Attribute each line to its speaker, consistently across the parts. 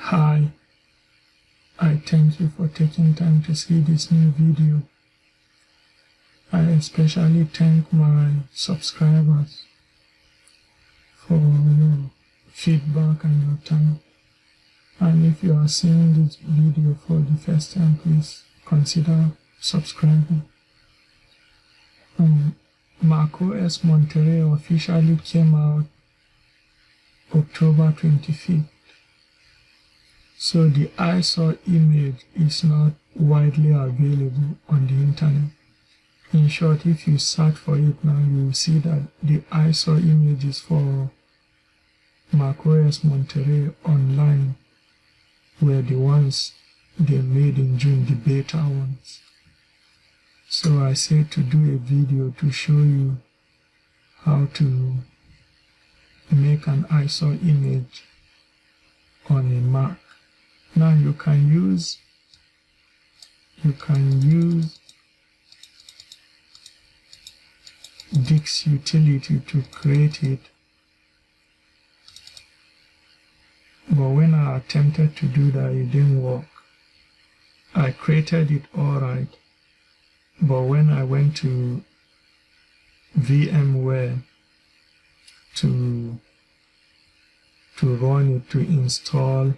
Speaker 1: Hi, I thank you for taking time to see this new video. I especially thank my subscribers for your feedback and your time. And if you are seeing this video for the first time, please consider subscribing. MacOS Monterey officially came out October 25th. So the ISO image is not widely available on the internet. In short, if you search for it now, you will see that the ISO images for MacOS Monterey Online were the ones they made in June, the beta ones. So I said to do a video to show you how to make an ISO image on a Mac. Now you can use Dix utility to create it, but when I attempted to do that, it didn't work. I created it alright, but when I went to VMware to run it, to install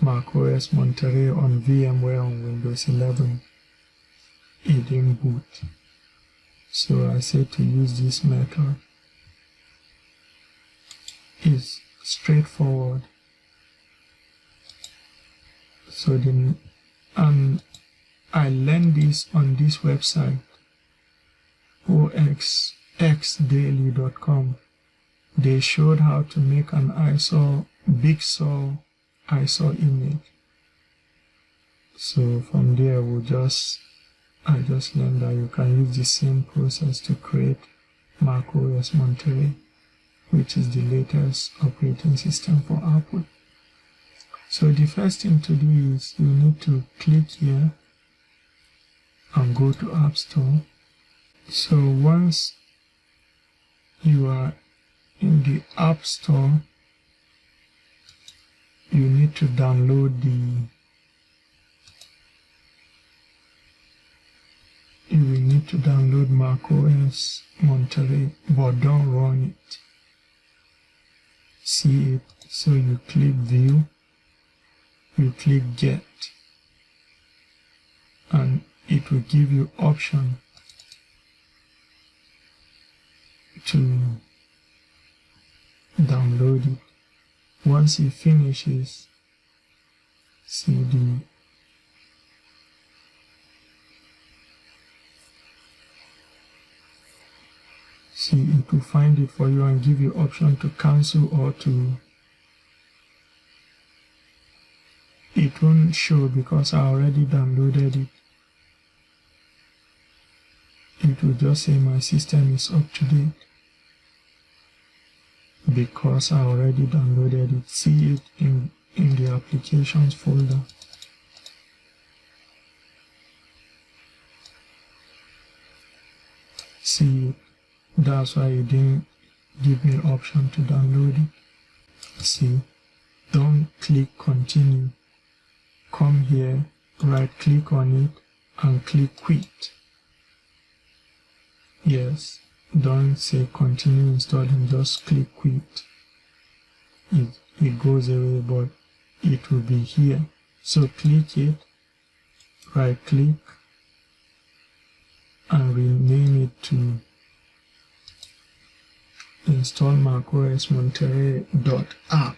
Speaker 1: macOS Monterey on VMware on Windows 11, it didn't boot. So I said to use this method. It's straightforward. So I learned this on this website, oxxdaily.com. They showed how to make an Big Sur ISO image. So from there I just learned that you can use the same process to create macOS Monterey, which is the latest operating system for Apple. So the first thing to do is you need to click here and go to App Store. So once you are in the App Store, you need to download macOS Monterey, but don't run it. See it. So you click View, you click Get, and it will give you option to download it. Once it finishes, it will find it for you and give you option to cancel or to. It won't show because I already downloaded it. It will just say my system is up to date because I already downloaded it. See it in the applications folder. See it. That's why it didn't give me an option to download it. See, don't click continue. Come here, right click on it and click quit. Yes, don't say continue installing, just click quit. It goes away, but it will be here. So click it, right click and rename it to install macOS Monterey.app.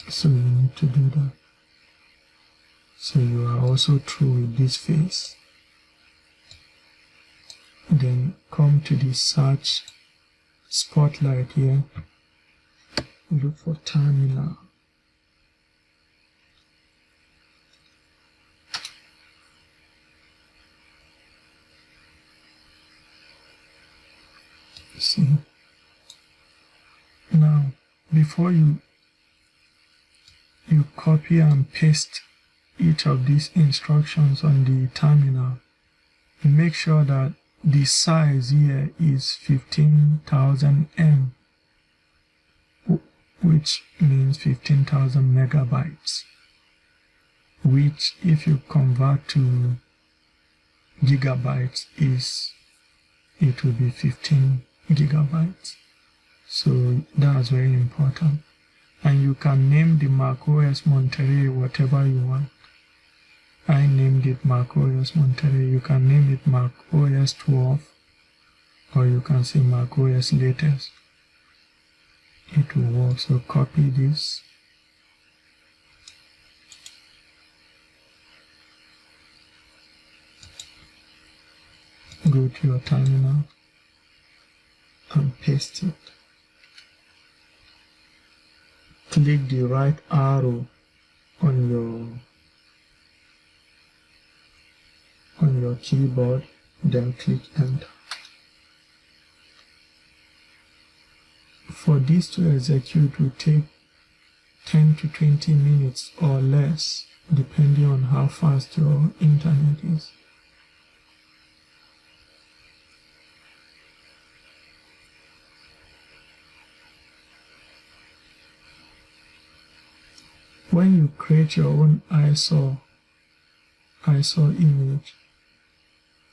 Speaker 1: So you need to do that. So you are also through with this phase. Then come to the search spotlight here. Look for terminal. See, now before you copy and paste each of these instructions on the terminal, make sure that the size here is 15,000 M which means 15,000 megabytes, which if you convert to gigabytes it will be 15 gigabytes. So that's very important. And you can name the macOS Monterey whatever you want. I named it macOS Monterey. You can name it macOS 12, or you can say macOS latest. It will work. So copy this. Go to your terminal and paste it. Click the right arrow on your keyboard, then click enter. For this to execute, it will take 10 to 20 minutes or less, depending on how fast your internet is. When you create your own ISO image,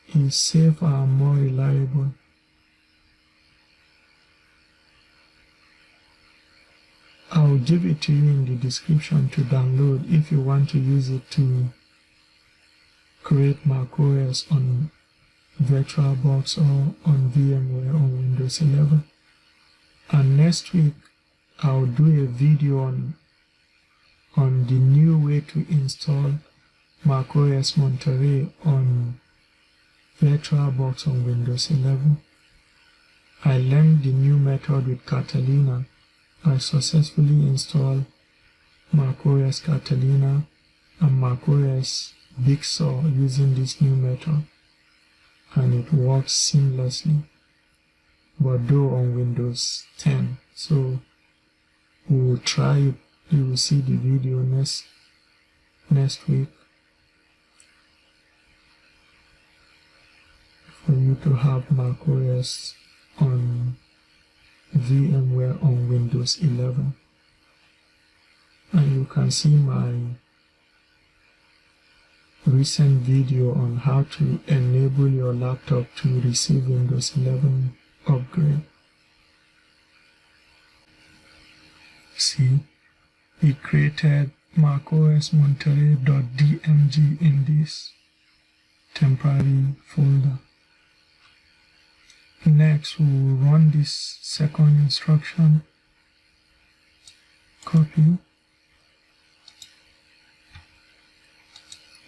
Speaker 1: it's safer and more reliable. I'll give it to you in the description to download if you want to use it to create macOS on VirtualBox or on VMware on Windows 11. And next week, I'll do a video on the new way to install macOS Monterey on VirtualBox on Windows 11. I learned the new method with Catalina. I successfully installed macOS Catalina and macOS Big Sur using this new method, and it works seamlessly, but though on Windows 10. So we will try it. You will see the video next week for you to have macOS on VMware on Windows 11. And you can see my recent video on how to enable your laptop to receive Windows 11 upgrade. See, it created macOS Monterey.dmg in this temporary folder. Next, we will run this second instruction. Copy.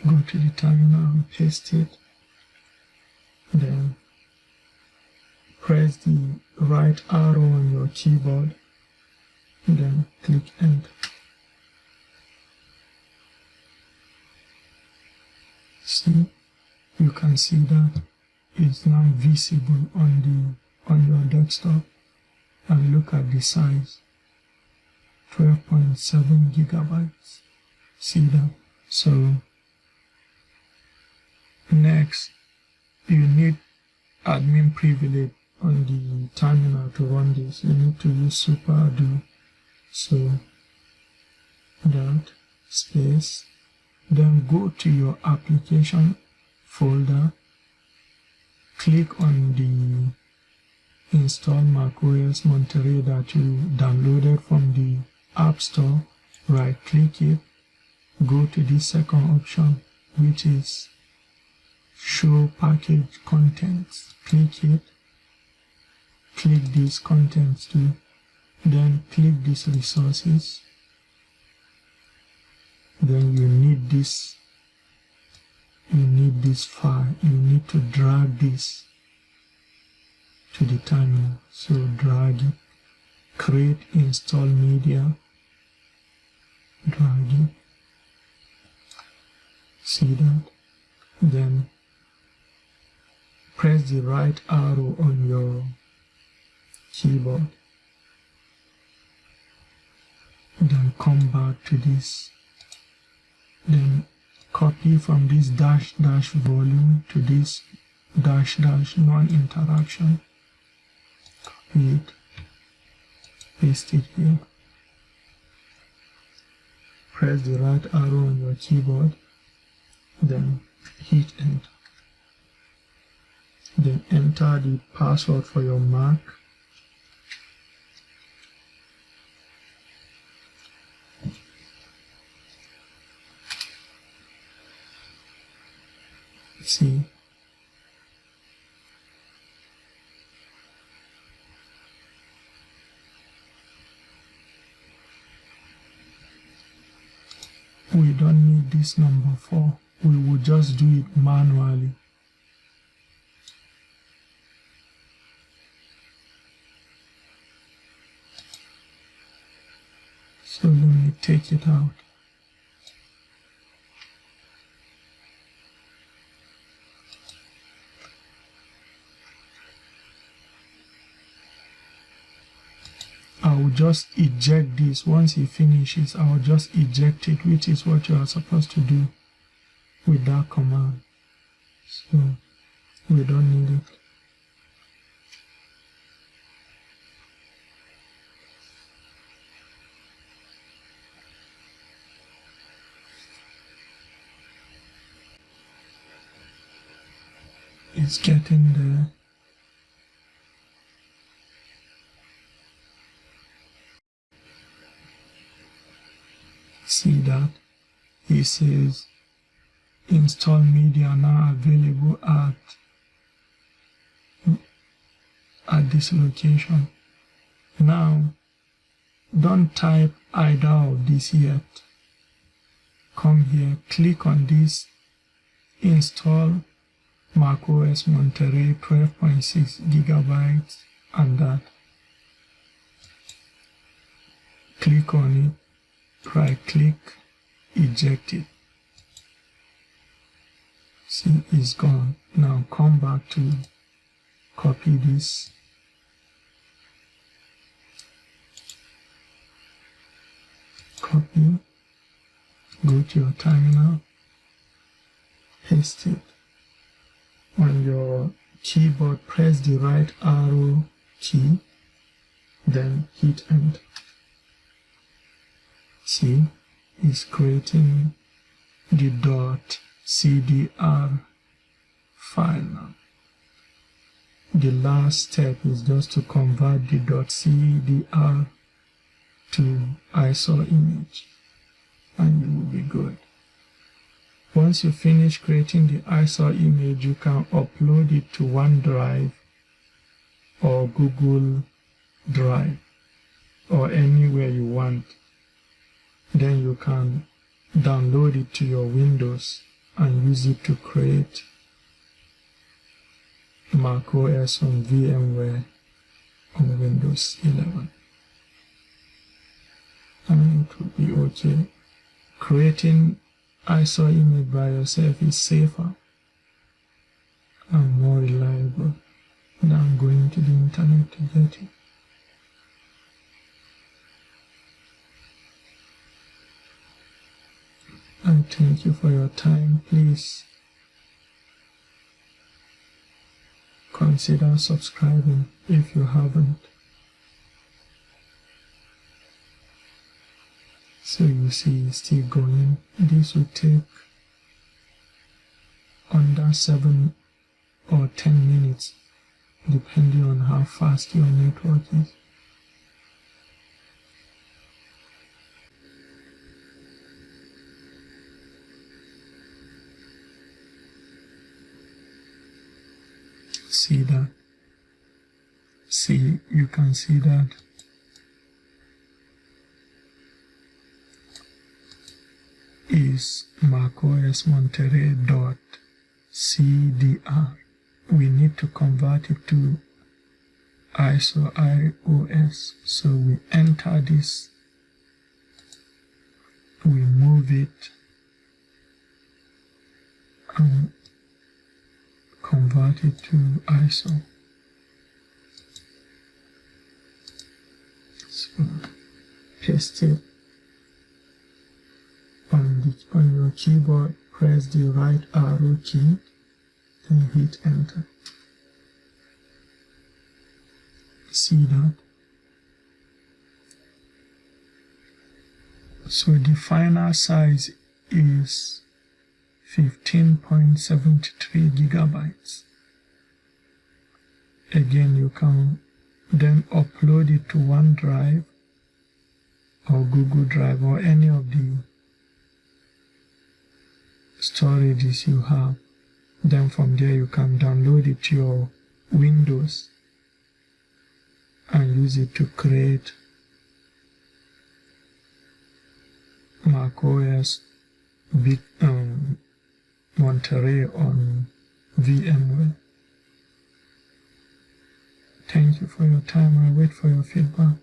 Speaker 1: Go to the terminal and paste it. Then press the right arrow on your keyboard. Then click enter. See, you can see that it's now visible on your desktop, and look at the size, 12.7 gigabytes. See that? So next, you need admin privilege on the terminal to run this. You need to use sudo. So that space, then go to your application folder, click on the install macOS Monterey that you downloaded from the App Store, right click it, go to the second option, which is show package contents. Click it, click these contents too, then click these resources. Then you need this file. You need to drag this to the terminal. So drag it, create install media, drag it. See that? Then press the right arrow on your keyboard. Then come back to this. Then copy from this dash volume to this dash non-interaction. Copy it, paste it here. press the right arrow on your keyboard, then hit enter. Then enter the password for your Mac. See, we don't need this number 4. We will just do it manually. So let me take it out. I will just eject this. Once it finishes, I will just eject it, which is what you are supposed to do with that command. So we don't need it. It's getting there. See that? It says install media now available at this location. Now, don't type either of these yet. Come here, click on this install MacOS Monterey 12.6 gigabytes and that. Click on it, right click, eject it. See, it's gone. Now come back to copy this. Copy, go to your terminal, paste it. On your keyboard, press the right arrow key, then hit enter. See, it's creating the .cdr file now. The last step is just to convert the .cdr to ISO image, and you will be good. Once you finish creating the ISO image, you can upload it to OneDrive or Google Drive or anywhere you want. Then you can download it to your Windows and use it to create macOS on VMware on Windows 11. And it will be okay. Creating ISO image by yourself is safer and more reliable than going to the internet to get it. And thank you for your time. Please consider subscribing if you haven't. So you see it's still going. This will take under 7 or 10 minutes depending on how fast your network is. See that? See, you can see that. Is MacOS Monterey .cdr. We need to convert it to ISO iOS. So we enter this, we move it, and convert it to ISO. So paste it on your keyboard, press the right arrow key, then hit enter. See that? So the final size is 15.73 gigabytes. Again, you can then upload it to OneDrive or Google Drive or any of the storages you have. Then from there you can download it to your Windows and use it to create MacOS Monterey on VMware. Thank you for your time. I wait for your feedback.